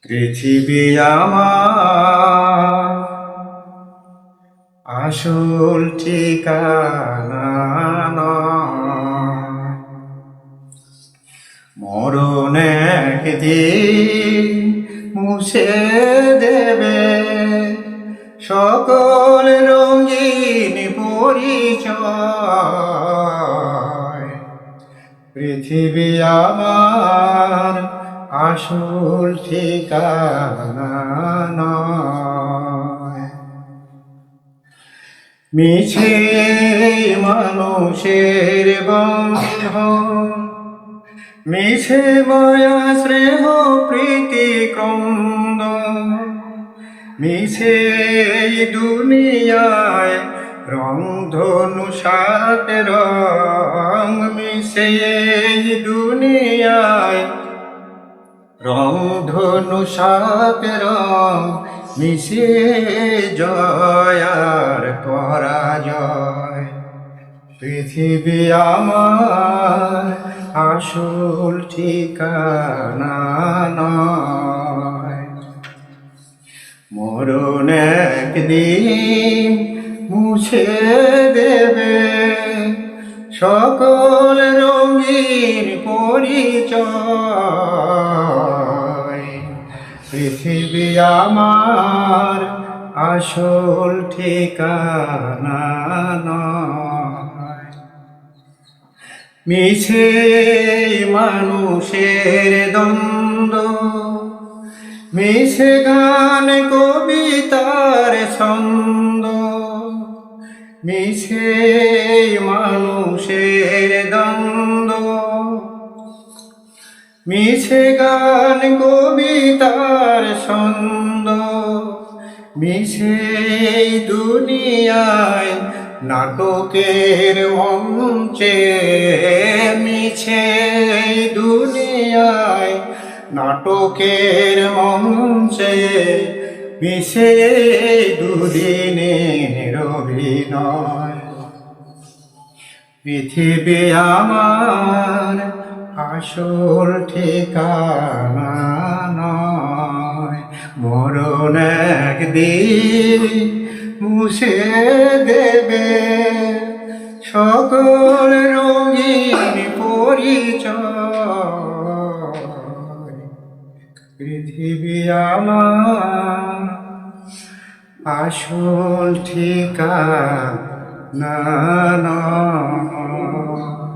পৃথিবী আমার আসল ঠিকানা নয়। মরণ একদিন মুছে দেবে সকল রঙিন পরিচয়। পৃথিবী আমার আসল ঠিকানা নয়। মিছে মানুষের বন্ধন, মিছে মায়া স্নেহ প্রীতি ক্রন্দন, মিছে দুনিয়ায় রংধনু সাত রং, মিছে দুনিয়ায় রংধনু সাত রং, মিশে জয় আর পরাজয়। পৃথিবী আমার আসল ঠিকানা নয়। মরণ একদিন মুছে দেবে সকল রঙিন পরিচয়। পৃথিবী আমার আসল ঠিকানা নয়। মিছে মানুষের দ্বন্দ্ব, মিছে গান কবিতার ছন্দ, মিছে মানুষের দ্বন্দ্ব, মিছে গান কবিতার ছন্দ, মিছে দুনিয়ায় নাটকের মঞ্চে, মিছে দুনিয়ায় নাটকের মঞ্চে, মিছে দুদিনের অভিনয়। পৃথিবী আমার আসল ঠিকানা নয়। মরণ একদিন মুছে দেবে সকল রঙিন পরিচয়। পৃথিবী আমার আসল ঠিকানা নয়।